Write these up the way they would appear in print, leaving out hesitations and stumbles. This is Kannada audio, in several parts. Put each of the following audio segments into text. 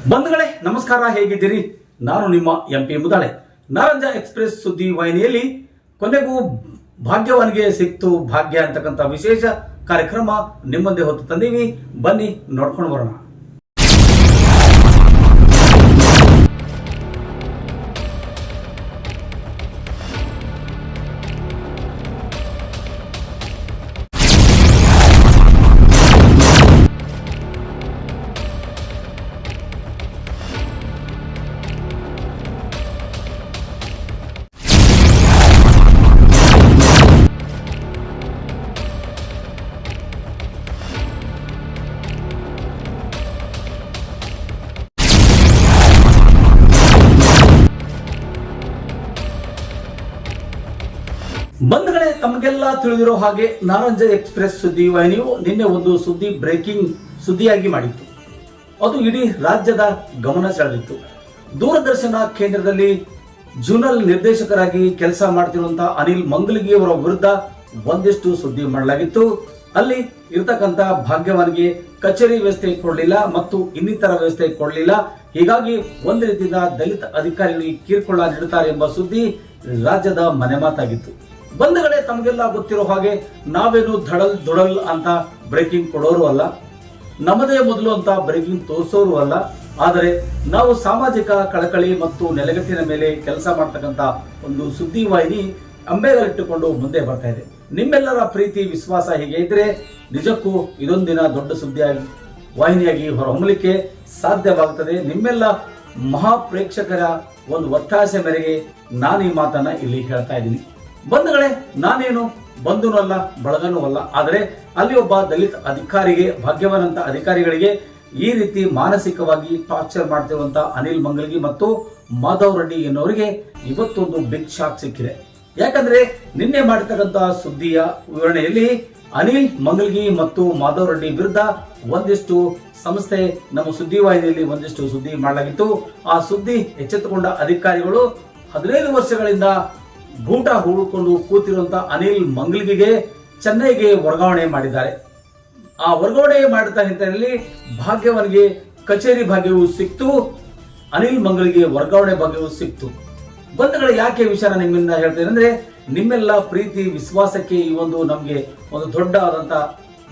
ಬಂಧುಗಳೇ ನಮಸ್ಕಾರ, ಹೇಗಿದ್ದೀರಿ? ನಾನು ನಿಮ್ಮ ಎಂಪಿ ಮುದಾಳೆ. ನಾರಂಜ ಎಕ್ಸ್ಪ್ರೆಸ್ ಸುದ್ದಿ ವಾಹಿನಿಯಲ್ಲಿ ಕೊನೆಗೂ ಭಾಗ್ಯವಾನಿಗೆ ಸಿಕ್ತು ಭಾಗ್ಯ ಅಂತಕ್ಕಂಥ ವಿಶೇಷ ಕಾರ್ಯಕ್ರಮ ನಿಮ್ಮಂದೇ ಹೊತ್ತು ತಂದೀವಿ. ಬನ್ನಿ ನೋಡ್ಕೊಂಡು ಬರೋಣ. ಬಂಧುಗಳೇ, ತಮಗೆಲ್ಲ ತಿಳಿದಿರೋ ಹಾಗೆ ನಾರಂಜ ಎಕ್ಸ್ಪ್ರೆಸ್ ಸುದ್ದಿ ವಾಹಿನಿಯು ನಿನ್ನೆ ಒಂದು ಬ್ರೇಕಿಂಗ್ ಸುದ್ದಿಯಾಗಿ ಮಾಡಿತ್ತು. ಅದು ಇಡೀ ರಾಜ್ಯದ ಗಮನ ಸೆಳೆದಿತ್ತು. ದೂರದರ್ಶನ ಕೇಂದ್ರದಲ್ಲಿ ಜೂನಲ್ ನಿರ್ದೇಶಕರಾಗಿ ಕೆಲಸ ಮಾಡ್ತಿರುವಂತಹ ಅನಿಲ್ ಮಂಗಲಗಿ ಅವರ ವಿರುದ್ಧ ಒಂದಿಷ್ಟು ಸುದ್ದಿ ಮಾಡಲಾಗಿತ್ತು. ಅಲ್ಲಿ ಇರತಕ್ಕಂತ ಭಾಗ್ಯವಾನಿಗೆ ಕಚೇರಿ ವ್ಯವಸ್ಥೆ ಕೊಡಲಿಲ್ಲ ಮತ್ತು ಇನ್ನಿತರ ವ್ಯವಸ್ಥೆ ಕೊಡಲಿಲ್ಲ. ಹೀಗಾಗಿ ಒಂದು ರೀತಿಯಿಂದ ದಲಿತ ಅಧಿಕಾರಿಗಳಿಗೆ ಕಿರುಕುಳ ನೀಡುತ್ತಾರೆ ಎಂಬ ಸುದ್ದಿ ರಾಜ್ಯದ ಮನೆ ಮಾತಾಗಿತ್ತು. ಬಂಧುಗಳೇ, ತಮಗೆಲ್ಲ ಗೊತ್ತಿರೋ ಹಾಗೆ ನಾವೇನು ಧಡಲ್ ಅಂತ ಬ್ರೇಕಿಂಗ್ ಕೊಡೋರು ಅಲ್ಲ, ನಮ್ಮದೇ ಮೊದಲು ಅಂತ ಬ್ರೇಕಿಂಗ್ ತೋರಿಸೋರು ಅಲ್ಲ. ಆದರೆ ನಾವು ಸಾಮಾಜಿಕ ಕಳಕಳಿ ಮತ್ತು ನೆಲೆಗಟ್ಟಿನ ಮೇಲೆ ಕೆಲಸ ಮಾಡ್ತಕ್ಕಂಥ ಒಂದು ಸುದ್ದಿ ವಾಹಿನಿ ಅಂಬೆಗಾಲಿಟ್ಟುಕೊಂಡು ಮುಂದೆ ಬರ್ತಾ ಇದೆ. ನಿಮ್ಮೆಲ್ಲರ ಪ್ರೀತಿ ವಿಶ್ವಾಸ ಹೀಗೆ ಇದ್ರೆ ನಿಜಕ್ಕೂ ಇದೊಂದಿನ ದೊಡ್ಡ ಸುದ್ದಿಯಾಗಿ ವಾಹಿನಿಯಾಗಿ ಹೊರಹೊಮ್ಮಲಿಕ್ಕೆ ಸಾಧ್ಯವಾಗುತ್ತದೆ. ನಿಮ್ಮೆಲ್ಲ ಮಹಾ ಪ್ರೇಕ್ಷಕರ ಒಂದು ಒತ್ತಾಸೆ ಮೇರೆಗೆ ನಾನು ಈ ಮಾತನ್ನ ಇಲ್ಲಿ ಹೇಳ್ತಾ ಇದ್ದೀನಿ. ಬಂಧುಗಳೇ, ನಾನೇನು ಬಂಧುನೂ ಅಲ್ಲ ಬಳಗನೂ ಅಲ್ಲ. ಆದರೆ ಅಲ್ಲಿ ಒಬ್ಬ ದಲಿತ ಅಧಿಕಾರಿಗೆ, ಭಾಗ್ಯವಾನಂತ ಅಧಿಕಾರಿಗಳಿಗೆ ಈ ರೀತಿ ಮಾನಸಿಕವಾಗಿ ಟಾರ್ಚರ್ ಮಾಡ್ತಿರುವಂತ ಅನಿಲ್ ಮಂಗಲಗಿ ಮತ್ತು ಮಾಧವ್ ರೆಡ್ಡಿ ಎನ್ನುವರಿಗೆ ಇವತ್ತೊಂದು ಬಿಗ್ ಶಾಕ್ ಸಿಕ್ಕಿದೆ. ಯಾಕಂದ್ರೆ ನಿನ್ನೆ ಮಾಡಿರ್ತಕ್ಕಂತಹ ಸುದ್ದಿಯ ವಿವರಣೆಯಲ್ಲಿ ಅನಿಲ್ ಮಂಗಲಗಿ ಮತ್ತು ಮಾಧವ್ ರೆಡ್ಡಿ ವಿರುದ್ಧ ಒಂದಿಷ್ಟು ಸಂಸ್ಥೆ ನಮ್ಮ ಸುದ್ದಿವಾಹಿನಿಯಲ್ಲಿ ಒಂದಿಷ್ಟು ಸುದ್ದಿ ಮಾಡಲಾಗಿತ್ತು. ಆ ಸುದ್ದಿ ಎಚ್ಚೆತ್ತುಕೊಂಡ ಅಧಿಕಾರಿಗಳು 15 ವರ್ಷಗಳಿಂದ ಗೂಟ ಹೂಡಿಕೊಂಡು ಕೂತಿರುವಂತಹ ಅನಿಲ್ ಮಂಗಲಗಿಗೆ ಚೆನ್ನೈಗೆ ವರ್ಗಾವಣೆ ಮಾಡಿದ್ದಾರೆ. ಆ ವರ್ಗಾವಣೆ ಮಾಡಿದ ಹಿನ್ನೆಲೆಯಲ್ಲಿ ಭಾಗ್ಯವಾನಿಗೆ ಕಚೇರಿ ಭಾಗ್ಯವು ಸಿಕ್ತು, ಅನಿಲ್ ಮಂಗಲಗಿಗೆ ವರ್ಗಾವಣೆ ಭಾಗ್ಯವು ಸಿಕ್ತು. ಬಂಧುಗಳು, ಯಾಕೆ ವಿಷಯನ ನಿಮ್ಮಿಂದ ಹೇಳ್ತೇನೆ ಅಂದ್ರೆ, ನಿಮ್ಮೆಲ್ಲ ಪ್ರೀತಿ ವಿಶ್ವಾಸಕ್ಕೆ ಈ ಒಂದು ನಮ್ಗೆ ಒಂದು ದೊಡ್ಡ ಆದಂತ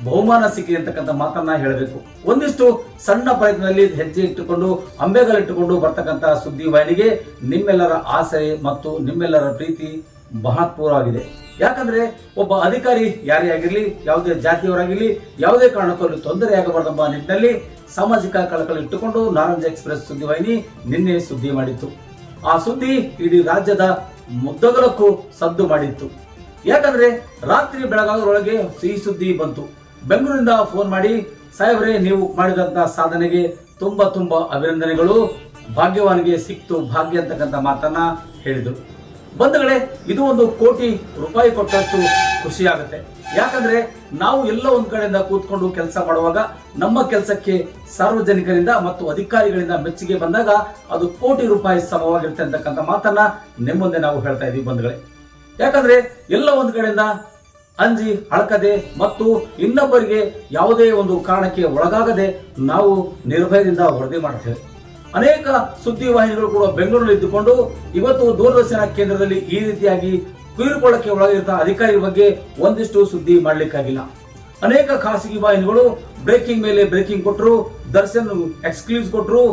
ಬಹುಮಾನ ಸಿಕ್ಕಿದೆ ಅಂತಕ್ಕಂಥ ಮಾತನ್ನ ಹೇಳಬೇಕು. ಒಂದಿಷ್ಟು ಸಣ್ಣ ಪ್ರಯತ್ನದಲ್ಲಿ ಹೆಜ್ಜೆ ಇಟ್ಟುಕೊಂಡು ಅಂಬೆಗಾಲಿಟ್ಟುಕೊಂಡು ಬರ್ತಕ್ಕಂಥ ಸುದ್ದಿ ವಾಹಿನಿಗೆ ನಿಮ್ಮೆಲ್ಲರ ಆಸೆ ಮತ್ತು ನಿಮ್ಮೆಲ್ಲರ ಪ್ರೀತಿ ಮಹತ್ವವಾಗಿದೆ. ಯಾಕಂದ್ರೆ ಒಬ್ಬ ಅಧಿಕಾರಿ ಯಾರೇ ಆಗಿರ್ಲಿ, ಯಾವುದೇ ಜಾತಿಯವರಾಗಿರ್ಲಿ, ಯಾವುದೇ ಕಾರಣಕ್ಕೂ ತೊಂದರೆ ಆಗಬಾರದೆಂಬ ನಿಟ್ಟಿನಲ್ಲಿ ಸಾಮಾಜಿಕ ಕಳಕಳಿ ಇಟ್ಟುಕೊಂಡು ನಾರಂಜ ಎಕ್ಸ್ಪ್ರೆಸ್ ಸುದ್ದಿ ವಾಹಿನಿ ನಿನ್ನೆ ಸುದ್ದಿ ಮಾಡಿತ್ತು. ಆ ಸುದ್ದಿ ಇಡೀ ರಾಜ್ಯದ ಮುದ್ದಗಲಕ್ಕೂ ಸದ್ದು ಮಾಡಿತ್ತು. ಯಾಕಂದ್ರೆ ರಾತ್ರಿ ಬೆಳಗಾಗೋದ್ರೊಳಗೆ ಸಿಹಿ ಸುದ್ದಿ ಬಂತು. ಬೆಂಗಳೂರಿನಿಂದ ಫೋನ್ ಮಾಡಿ, ಸಾಹೇಬ್ರೆ, ನೀವು ಮಾಡಿದಂತ ಸಾಧನೆಗೆ ತುಂಬಾ ಅಭಿನಂದನೆಗಳು, ಭಾಗ್ಯವಾನಿಗೆ ಸಿಕ್ತು ಭಾಗ್ಯ ಅಂತಕ್ಕಂಥ ಮಾತನ್ನ ಹೇಳಿದರು. ಬಂಧುಗಳೇ, ಇದು ಒಂದು ₹1 ಕೋಟಿ ಕೊಟ್ಟಷ್ಟು ಖುಷಿ ಆಗುತ್ತೆ. ಯಾಕಂದ್ರೆ ನಾವು ಎಲ್ಲ ಒಂದ್ ಕಡೆಯಿಂದ ಕೂತ್ಕೊಂಡು ಕೆಲಸ ಮಾಡುವಾಗ ನಮ್ಮ ಕೆಲಸಕ್ಕೆ ಸಾರ್ವಜನಿಕರಿಂದ ಮತ್ತು ಅಧಿಕಾರಿಗಳಿಂದ ಮೆಚ್ಚುಗೆ ಬಂದಾಗ ಅದು ₹1 ಕೋಟಿ ಸಮವಾಗಿರುತ್ತೆ ಅಂತಕ್ಕಂಥ ಮಾತನ್ನ ನಿಮ್ಮ ಮುಂದೆ ನಾವು ಹೇಳ್ತಾ ಇದೀವಿ ಬಂಧುಗಳೇ. ಯಾಕಂದ್ರೆ ಎಲ್ಲ ಒಂದ್ ಕಡೆಯಿಂದ ಅಂಜಿ ಹಳಕದೆ ಮತ್ತು ಇನ್ನೊಬ್ಬರಿಗೆ ಯಾವುದೇ ಒಂದು ಕಾರಣಕ್ಕೆ ಒಳಗಾಗದೆ ನಾವು ನಿರ್ಭಯದಿಂದ ವರದಿ ಮಾಡ್ತೇವೆ. ಅನೇಕ ಸುದ್ದಿ ವಾಹಿನಿಗಳು ಕೂಡ ಬೆಂಗಳೂರಲ್ಲಿ ಇದ್ದುಕೊಂಡು ಇವತ್ತು ದೂರದರ್ಶನ ಕೇಂದ್ರದಲ್ಲಿ ಈ ರೀತಿಯಾಗಿ ಕಿರುಕುಳಕ್ಕೆ ಒಳಗಿರುತ್ತ ಅಧಿಕಾರಿ ಬಗ್ಗೆ ಒಂದಿಷ್ಟು ಸುದ್ದಿ ಮಾಡ್ಲಿಕ್ಕಾಗಿಲ್ಲ. ಅನೇಕ ಖಾಸಗಿ ವಾಹಿನಿಗಳು ಬ್ರೇಕಿಂಗ್ ಮೇಲೆ ಬ್ರೇಕಿಂಗ್ ಕೊಟ್ಟರು, ದರ್ಶನ್ ಎಕ್ಸ್ಕ್ಲೂಸಿವ್ ಕೊಟ್ಟರು,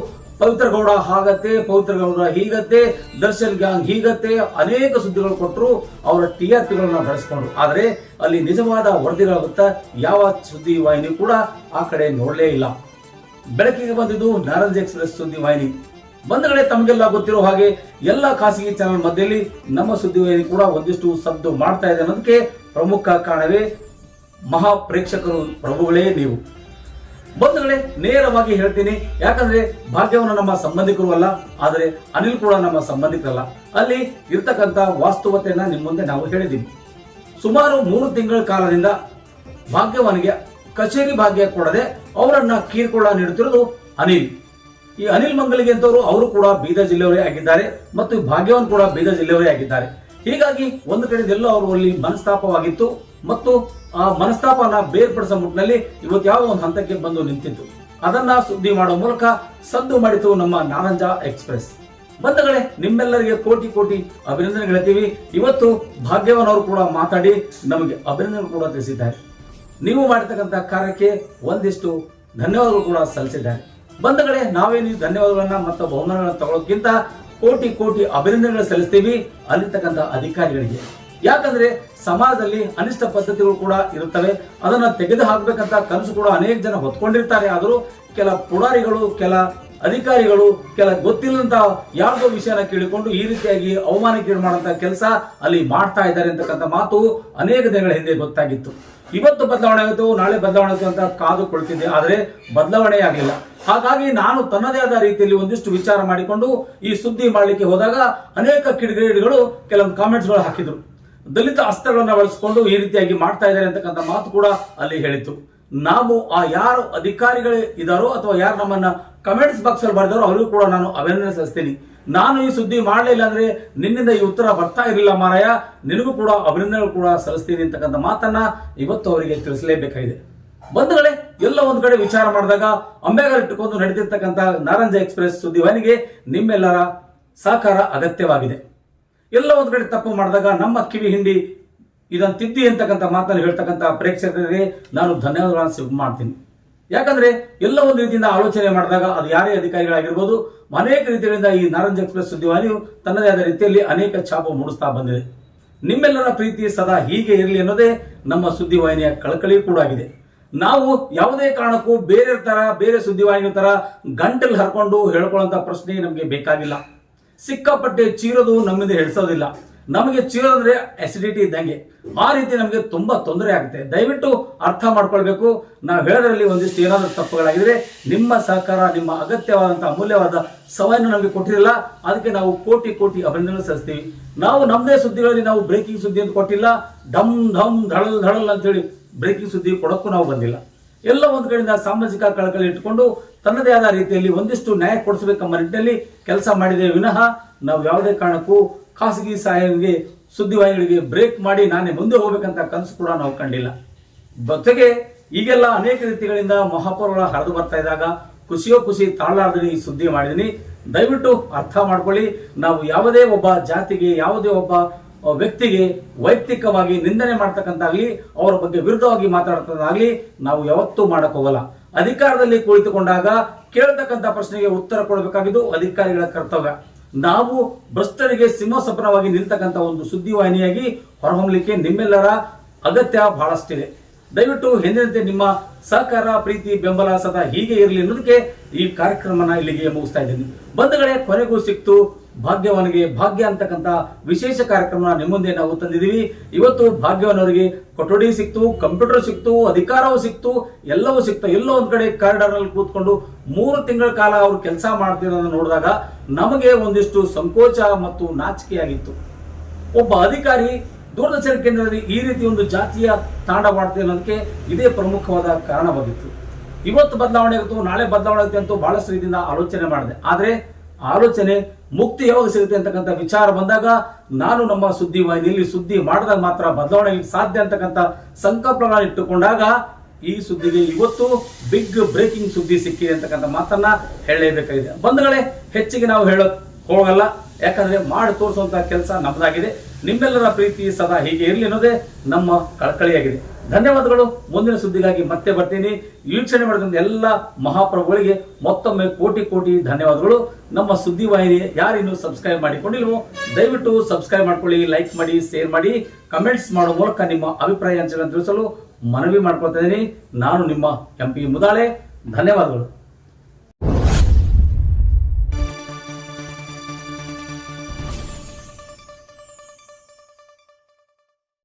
ಪವಿತ್ರ ಗೌಡ ಹಾಗತ್ತೆ, ಪವಿತ್ರ ಗೌಡ ಹೀಗತ್ತೆ, ದರ್ಶನ್ ಗ್ಯಾಂಗ್ ಹೀಗತ್ತೆ, ಅನೇಕ ಸುದ್ದಿಗಳು ಕೊಟ್ಟರು, ಅವರ TRPಗಳನ್ನ ಬಳಸಿಕೊಂಡ್ರು. ಆದರೆ ಅಲ್ಲಿ ನಿಜವಾದ ವರದಿಗಳಾಗುತ್ತ ಯಾವ ಸುದ್ದಿ ವಾಹಿನಿ ಕೂಡ ಆ ಕಡೆ ನೋಡಲೇ ಇಲ್ಲ. ಬೆಳಕಿಗೆ ಬಂದಿದ್ದು ನಾರಂಜ ಎಕ್ಸ್ಪ್ರೆಸ್ ಸುದ್ದಿ ವಾಹಿನಿ. ಬಂಧುಗಳೇ, ತಮಗೆಲ್ಲ ಗೊತ್ತಿರೋ ಹಾಗೆ ಎಲ್ಲ ಖಾಸಗಿ ಚಾನೆಲ್ ಮಧ್ಯದಲ್ಲಿ ನಮ್ಮ ಸುದ್ದಿ ವಾಹಿನಿ ಕೂಡ ಒಂದಿಷ್ಟು ಸದ್ದು ಮಾಡ್ತಾ ಇದೆ ಅನ್ನೋದಕ್ಕೆ ಪ್ರಮುಖ ಕಾರಣವೇ ಮಹಾ ಪ್ರೇಕ್ಷಕರು, ಪ್ರಭುಗಳೇ ನೀವು. ಬಂಧುಗಳೇ, ನೇರವಾಗಿ ಹೇಳ್ತೀನಿ, ಯಾಕಂದ್ರೆ ಭಾಗ್ಯವನ್ನು ನಮ್ಮ ಸಂಬಂಧಿಕರು ಅಲ್ಲ, ಆದರೆ ಅನಿಲ್ ಕೂಡ ನಮ್ಮ ಸಂಬಂಧಿಕರಲ್ಲ. ಅಲ್ಲಿ ಇರ್ತಕ್ಕಂಥ ವಾಸ್ತವತೆಯನ್ನ ನಿಮ್ಮ ಮುಂದೆ ನಾವು ಹೇಳಿದ್ದೀವಿ. ಸುಮಾರು 3 ತಿಂಗಳ ಕಾಲದಿಂದ ಭಾಗ್ಯವಾನಿಗೆ ಕಚೇರಿ ಭಾಗ್ಯ ಕೊಡದೆ ಅವರನ್ನ ಕಿರುಕುಳ ನೀಡುತ್ತಿರುವುದು ಅನಿಲ್. ಈ ಅನಿಲ್ ಮಂಗಲಗಿ ಅಂತವರು ಅವರು ಕೂಡ ಬೀದರ್ ಜಿಲ್ಲೆಯವರೇ ಆಗಿದ್ದಾರೆ ಮತ್ತು ಭಾಗ್ಯವಾನ್ ಕೂಡ ಬೀದರ್ ಜಿಲ್ಲೆಯವರೇ ಆಗಿದ್ದಾರೆ. ಹೀಗಾಗಿ ಒಂದು ಕಡೆ ಎಲ್ಲ ಅವರಲ್ಲಿ ಮನಸ್ತಾಪವಾಗಿತ್ತು ಮತ್ತು ಆ ಮನಸ್ತಾಪನ ಬೇರ್ಪಡಿಸೋ ಮುಟ್ಟಿನಲ್ಲಿ ಇವತ್ತು ಯಾವ ಒಂದು ಹಂತಕ್ಕೆ ಬಂದು ನಿಂತಿತ್ತು. ಅದನ್ನ ಸುದ್ದಿ ಮಾಡುವ ಮೂಲಕ ಸದ್ದು ಮಾಡಿತು ನಮ್ಮ ನಾರಂಜ ಎಕ್ಸ್ಪ್ರೆಸ್. ಬಂಧುಗಳೇ, ನಿಮ್ಮೆಲ್ಲರಿಗೆ ಕೋಟಿ ಕೋಟಿ ಅಭಿನಂದನೆ ಹೇಳ್ತೀವಿ. ಇವತ್ತು ಭಾಗ್ಯವನ್ ಅವರು ಕೂಡ ಮಾತಾಡಿ ನಮಗೆ ಅಭಿನಂದನೆ ಕೂಡ ತಿಳಿಸಿದ್ದಾರೆ. ನೀವು ಮಾಡಿರ್ತಕ್ಕಂಥ ಕಾರ್ಯಕ್ಕೆ ಒಂದಿಷ್ಟು ಧನ್ಯವಾದಗಳು ಕೂಡ ಸಲ್ಲಿಸಿದ್ದಾರೆ. ಬಂಧುಗಳೇ, ನಾವೇನು ಧನ್ಯವಾದಗಳನ್ನ ಮತ್ತು ಬಹುಮಾನಗಳನ್ನ ತಗೊಳ್ಳೋದಕ್ಕಿಂತ ಕೋಟಿ ಕೋಟಿ ಅಭಿನಂದನೆಗಳು ಸಲ್ಲಿಸ್ತೀವಿ ಅಲ್ಲಿರ್ತಕ್ಕಂಥ ಅಧಿಕಾರಿಗಳಿಗೆ. ಯಾಕಂದ್ರೆ ಸಮಾಜದಲ್ಲಿ ಅನಿಷ್ಟ ಪದ್ಧತಿಗಳು ಕೂಡ ಇರುತ್ತವೆ. ಅದನ್ನ ತೆಗೆದು ಹಾಕ್ಬೇಕಂತ ಕನಸು ಕೂಡ ಅನೇಕ ಜನ ಹೊತ್ಕೊಂಡಿರ್ತಾರೆ. ಆದರೂ ಕೆಲ ಪುಡಾರಿಗಳು, ಕೆಲ ಅಧಿಕಾರಿಗಳು, ಕೆಲ ಗೊತ್ತಿಲ್ಲದಂತ ಯಾರ್ದೋ ವಿಷಯನ ಕೇಳಿಕೊಂಡು ಈ ರೀತಿಯಾಗಿ ಅವಮಾನಕ್ಕೀಡು ಮಾಡುವಂತ ಕೆಲಸ ಅಲ್ಲಿ ಮಾಡ್ತಾ ಇದ್ದಾರೆ ಅಂತಕ್ಕಂಥ ಮಾತು ಅನೇಕ ದಿನಗಳ ಹಿಂದೆ ಗೊತ್ತಾಗಿತ್ತು. ಇವತ್ತು ಬದಲಾವಣೆ ಆಯಿತು, ನಾಳೆ ಬದಲಾವಣೆ ಆಯಿತು ಅಂತ ಕಾದು ಕೊಳ್ತಿದ್ದೆ, ಆದರೆ ಬದಲಾವಣೆ ಆಗಲಿಲ್ಲ. ಹಾಗಾಗಿ ನಾನು ತನ್ನದೇ ಆದ ರೀತಿಯಲ್ಲಿ ಒಂದಿಷ್ಟು ವಿಚಾರ ಮಾಡಿಕೊಂಡು ಈ ಸುದ್ದಿ ಮಾಡಲಿಕ್ಕೆ ಹೋದಾಗ ಅನೇಕ ಕಿಡಿಗೇಡಿಗಳು ಕೆಲವೊಂದು ಕಾಮೆಂಟ್ಸ್ಗಳು ಹಾಕಿದ್ರು. ದಲಿತ ಅಸ್ತ್ರಗಳನ್ನ ಬಳಸಿಕೊಂಡು ಈ ರೀತಿಯಾಗಿ ಮಾಡ್ತಾ ಇದ್ದಾರೆ ಅಂತಕ್ಕಂಥ ಮಾತು ಕೂಡ ಅಲ್ಲಿ ಹೇಳಿತ್ತು. ನಾವು ಆ ಯಾರು ಅಧಿಕಾರಿಗಳೇ ಇದ್ದಾರೋ ಅಥವಾ ಯಾರು ನಮ್ಮನ್ನ ಕಮೆಂಟ್ಸ್ ಬಾಕ್ಸ್ ಅಲ್ಲಿ ಬರೆದಾರೋ ಅವರಿಗೂ ಕೂಡ ನಾನು ಅಭಿನಂದನೆ ಸಲ್ಲಿಸ್ತೀನಿ. ನಾನು ಈ ಸುದ್ದಿ ಮಾಡಲಿಲ್ಲ ಅಂದ್ರೆ ನಿನ್ನಿಂದ ಈ ಉತ್ತರ ಬರ್ತಾ ಇರಲಿಲ್ಲ ಮಾರಾಯ, ನಿನಗೂ ಕೂಡ ಅಭಿನಂದನೆಗಳು ಕೂಡ ಸಲ್ಲಿಸ್ತೀನಿ ಅಂತಕ್ಕಂಥ ಮಾತನ್ನ ಇವತ್ತು ಅವರಿಗೆ ತಿಳಿಸಲೇಬೇಕಾಗಿದೆ. ಬಂಧುಗಳೇ, ಎಲ್ಲ ಒಂದ್ ಕಡೆ ವಿಚಾರ ಮಾಡಿದಾಗ ಅಂಬೆಗಾಲ್ ಇಟ್ಟುಕೊಂಡು ನಡೆದಿರ್ತಕ್ಕಂಥ ನಾರಂಜ ಎಕ್ಸ್ಪ್ರೆಸ್ ಸುದ್ದಿವಾಹಿನಿಗೆ ನಿಮ್ಮೆಲ್ಲರ ಸಹಕಾರ ಅಗತ್ಯವಾಗಿದೆ. ಎಲ್ಲ ಒಂದ್ ಕಡೆ ತಪ್ಪು ಮಾಡಿದಾಗ ನಮ್ಮ ಕಿವಿ ಹಿಂಡಿ ಇದನ್ನ ತಿದ್ದಿ ಅಂತಕ್ಕಂಥ ಮಾತನ್ನು ಹೇಳ್ತಕ್ಕಂಥ ಪ್ರೇಕ್ಷಕರಿಗೆ ನಾನು ಧನ್ಯವಾದಗಳನ್ನು ಮಾಡ್ತೀನಿ. ಯಾಕಂದ್ರೆ ಎಲ್ಲ ಒಂದು ರೀತಿಯಿಂದ ಆಲೋಚನೆ ಮಾಡಿದಾಗ ಅದು ಯಾರೇ ಅಧಿಕಾರಿಗಳಾಗಿರ್ಬೋದು, ಅನೇಕ ರೀತಿಗಳಿಂದ ಈ ನಾರಂಜ ಎಕ್ಸ್ಪ್ರೆಸ್ ಸುದ್ದಿವಾಹಿನಿಯು ತನ್ನದೇ ಆದ ರೀತಿಯಲ್ಲಿ ಅನೇಕ ಛಾಪು ಮೂಡಿಸ್ತಾ ಬಂದಿದೆ. ನಿಮ್ಮೆಲ್ಲರ ಪ್ರೀತಿ ಸದಾ ಹೀಗೆ ಇರಲಿ ಅನ್ನೋದೇ ನಮ್ಮ ಸುದ್ದಿವಾಹಿನಿಯ ಕಳಕಳಿ ಕೂಡ ಆಗಿದೆ. ನಾವು ಯಾವುದೇ ಕಾರಣಕ್ಕೂ ಬೇರೆ ಸುದ್ದಿವಾಹಿನಿಗಳ ತರ ಗಂಟಲು ಹರ್ಕೊಂಡು ಹೇಳ್ಕೊಳ್ಳುವಂತ ಪ್ರಶ್ನೆ ನಮಗೆ ಬೇಕಾಗಿಲ್ಲ. ಸಿಕ್ಕಾಪಟ್ಟೆ ಚೀರೋದು ನಮ್ಮಿಂದ ಹಿಡಿಸೋದಿಲ್ಲ. ನಮಗೆ ಚೀರೋದ್ರೆ ಅಸಿಡಿಟಿ ಇದ್ದಂಗೆ, ಆ ರೀತಿ ನಮಗೆ ತುಂಬಾ ತೊಂದರೆ ಆಗುತ್ತೆ. ದಯವಿಟ್ಟು ಅರ್ಥ ಮಾಡ್ಕೊಳ್ಬೇಕು. ನಾವು ಹೇಳೋದ್ರಲ್ಲಿ ಒಂದಿಷ್ಟು ಏನಾದರೂ ತಪ್ಪುಗಳಾಗಿದ್ರೆ ನಿಮ್ಮ ಸಹಕಾರ, ನಿಮ್ಮ ಅಗತ್ಯವಾದಂತಹ ಅಮೂಲ್ಯವಾದ ಸಮಯವನ್ನು ನಮಗೆ ಕೊಟ್ಟಿರಲಿಲ್ಲ. ಅದಕ್ಕೆ ನಾವು ಕೋಟಿ ಕೋಟಿ ಅಭಿನಂದನೆ ಸಲ್ಲಿಸ್ತೀವಿ. ನಾವು ನಮ್ಮದೇ ಸುದ್ದಿಗಳಲ್ಲಿ ನಾವು ಬ್ರೇಕಿಂಗ್ ಸುದ್ದಿ ಅಂತ ಕೊಟ್ಟಿಲ್ಲ. ಢಮ್ ಢಮ್ ಧಳಲ್ ಧಳಲ್ ಅಂತೇಳಿ ಬ್ರೇಕಿಂಗ್ ಸುದ್ದಿ ಕೊಡಕ್ಕೂ ನಾವು ಬಂದಿಲ್ಲ. ಎಲ್ಲ ಒಂದು ಕಡೆಯಿಂದ ಸಾಮಾಜಿಕ ಕಳಕಳಿ ಇಟ್ಟುಕೊಂಡು ತನ್ನದೇ ಆದ ರೀತಿಯಲ್ಲಿ ಒಂದಿಷ್ಟು ನ್ಯಾಯ ಕೊಡಿಸಬೇಕೆಂಬ ನಿಟ್ಟಿನಲ್ಲಿ ಕೆಲಸ ಮಾಡಿದೆ ವಿನಃ ನಾವು ಯಾವುದೇ ಕಾರಣಕ್ಕೂ ಖಾಸಗಿ ಸಾಯನಿಗೆ ಸುದ್ದಿವಾಹಿನಿಗಳಿಗೆ ಬ್ರೇಕ್ ಮಾಡಿ ನಾನೇ ಮುಂದೆ ಹೋಗ್ಬೇಕಂತ ಕನಸು ಕೂಡ ನಾವು ಕಂಡಿಲ್ಲ. ಜೊತೆಗೆ ಈಗೆಲ್ಲ ಅನೇಕ ರೀತಿಗಳಿಂದ ಮಹಾಪೌರಗಳ ಹರಿದು ಬರ್ತಾ ಇದ್ದಾಗ ಖುಷಿಯೋ ಖುಷಿ ತಾಳಲಾರ್ದೇ ಈ ಸುದ್ದಿ ಮಾಡಿದೀನಿ. ದಯವಿಟ್ಟು ಅರ್ಥ ಮಾಡ್ಕೊಳ್ಳಿ. ನಾವು ಯಾವುದೇ ಒಬ್ಬ ಜಾತಿಗೆ, ಯಾವುದೇ ಒಬ್ಬ ವ್ಯಕ್ತಿಗೆ ವೈಯಕ್ತಿಕವಾಗಿ ನಿಂದನೆ ಮಾಡ್ತಕ್ಕಂತಾಗ್ಲಿ, ಅವರ ಬಗ್ಗೆ ವಿರುದ್ಧವಾಗಿ ಮಾತಾಡ್ತದಾಗ್ಲಿ ನಾವು ಯಾವತ್ತೂ ಮಾಡಕ್ ಹೋಗಲ್ಲ. ಅಧಿಕಾರದಲ್ಲಿ ಕುಳಿತುಕೊಂಡಾಗ ಕೇಳ್ತಕ್ಕಂಥ ಪ್ರಶ್ನೆಗೆ ಉತ್ತರ ಕೊಡಬೇಕಾಗಿದ್ದು ಅಧಿಕಾರಿಗಳ ಕರ್ತವ್ಯ. ನಾವು ಭ್ರಷ್ಟರಿಗೆ ಸಿಂಹಸಪನವಾಗಿ ನಿಲ್ತಕ್ಕಂಥ ಒಂದು ಸುದ್ದಿವಾಹಿನಿಯಾಗಿ ಹೊರಹೊಮ್ಮಲಿಕ್ಕೆ ನಿಮ್ಮೆಲ್ಲರ ಅಗತ್ಯ ಬಹಳಷ್ಟಿದೆ. ದಯವಿಟ್ಟು ಎಂದಿನಂತೆ ನಿಮ್ಮ ಸಹಕಾರ, ಪ್ರೀತಿ, ಬೆಂಬಲ ಸದಾ ಹೀಗೆ ಇರಲಿ ಅನ್ನೋದಕ್ಕೆ ಈ ಕಾರ್ಯಕ್ರಮನ ಇಲ್ಲಿಗೆ ಮುಗಿಸ್ತಾ ಇದ್ದೀನಿ. ಬಂಧುಗಳೇ, ಕೊನೆಗೂ ಸಿಕ್ತು ಭಾಗ್ಯವನಿಗೆ ಭಾಗ್ಯ ಅಂತಕ್ಕಂಥ ವಿಶೇಷ ಕಾರ್ಯಕ್ರಮ ನಿಮ್ಮ ಮುಂದೆ ನಾವು ತಂದಿದ್ದೀವಿ. ಇವತ್ತು ಭಾಗ್ಯವನವರಿಗೆ ಕೊಠಡಿ ಸಿಕ್ತು, ಕಂಪ್ಯೂಟರ್ ಸಿಕ್ತು, ಅಧಿಕಾರವೂ ಸಿಕ್ತು, ಎಲ್ಲವೂ ಸಿಕ್ತು. ಎಲ್ಲೋ ಒಂದ್ ಕಡೆ ಕಾರಿಡಾರ್ ನಲ್ಲಿ ಕೂತ್ಕೊಂಡು 3 ತಿಂಗಳ ಕಾಲ ಅವರು ಕೆಲಸ ಮಾಡ್ತಿರೋದನ್ನ ನೋಡಿದಾಗ ನಮಗೆ ಒಂದಿಷ್ಟು ಸಂಕೋಚ ಮತ್ತು ನಾಚಿಕೆಯಾಗಿತ್ತು. ಒಬ್ಬ ಅಧಿಕಾರಿ ದೂರದರ್ಶನ ಕೇಂದ್ರದಲ್ಲಿ ಈ ರೀತಿ ಒಂದು ಜಾತಿಯ ತಾಂಡ ಮಾಡ್ತಿದೆ ಅನ್ನೋದಕ್ಕೆ ಇದೇ ಪ್ರಮುಖವಾದ ಕಾರಣವಾಗಿತ್ತು. ಇವತ್ತು ಬದಲಾವಣೆ ಆಗುತ್ತೋ, ನಾಳೆ ಬದಲಾವಣೆ ಆಗುತ್ತೆ ಅಂತೂ ಬಹಳಷ್ಟು ರೀತಿಯಿಂದ ಆಲೋಚನೆ ಮಾಡಿದೆ. ಆದ್ರೆ ಆಲೋಚನೆ ಮುಕ್ತಿ ಯಾವಾಗ ಸಿಗುತ್ತೆ ಅಂತಕ್ಕಂಥ ವಿಚಾರ ಬಂದಾಗ ನಾನು ನಮ್ಮ ಸುದ್ದಿವಾಹಿನಿಯಲ್ಲಿ ಸುದ್ದಿ ಮಾಡಿದಾಗ ಮಾತ್ರ ಬದಲಾವಣೆ ಸಾಧ್ಯ ಅಂತಕ್ಕಂಥ ಸಂಕಲ್ಪಗಳನ್ನ ಇಟ್ಟುಕೊಂಡಾಗ ಈ ಸುದ್ದಿಗೆ ಇವತ್ತು ಬಿಗ್ ಬ್ರೇಕಿಂಗ್ ಸುದ್ದಿ ಸಿಕ್ಕಿದೆ ಅಂತಕ್ಕಂಥ ಮಾತನ್ನ ಹೇಳಲೇಬೇಕಾಗಿದೆ. ಬಂಧುಗಳೇ, ಹೆಚ್ಚಿಗೆ ನಾವು ಹೇಳೋಕ್ ಹೋಗಲ್ಲ, ಯಾಕಂದ್ರೆ ಮಾಡಿ ತೋರಿಸುವಂತಹ ಕೆಲಸ ನಮ್ಮದಾಗಿದೆ. ನಿಮ್ಮೆಲ್ಲರ ಪ್ರೀತಿ ಸದಾ ಹೀಗೆ ಇರಲಿ ಅನ್ನೋದೇ ನಮ್ಮ ಕಳಕಳಿಯಾಗಿದೆ. ಧನ್ಯವಾದಗಳು. ಮುಂದಿನ ಸುದ್ದಿಗಾಗಿ ಮತ್ತೆ ಬರ್ತೀನಿ. ವೀಕ್ಷಣೆ ಮಾಡಿದಂತ ಎಲ್ಲ ಮಹಾಪ್ರಭುಗಳಿಗೆ ಮತ್ತೊಮ್ಮೆ ಕೋಟಿ ಕೋಟಿ ಧನ್ಯವಾದಗಳು. ನಮ್ಮ ಸುದ್ದಿವಾಹಿನಿ ಯಾರಿನ್ನೂ ಸಬ್ಸ್ಕ್ರೈಬ್ ಮಾಡಿಕೊಂಡಿಲ್ವೋ ದಯವಿಟ್ಟು ಸಬ್ಸ್ಕ್ರೈಬ್ ಮಾಡ್ಕೊಳ್ಳಿ, ಲೈಕ್ ಮಾಡಿ, ಶೇರ್ ಮಾಡಿ, ಕಮೆಂಟ್ಸ್ ಮಾಡೋ ಮೂಲಕ ನಿಮ್ಮ ಅಭಿಪ್ರಾಯ ತಿಳಿಸಲು ಮನವಿ ಮಾಡ್ಕೊಳ್ತಾ ಇದ್ದೀನಿ. ನಾನು ನಿಮ್ಮ MP ಮುದಾಳೆ. ಧನ್ಯವಾದಗಳು.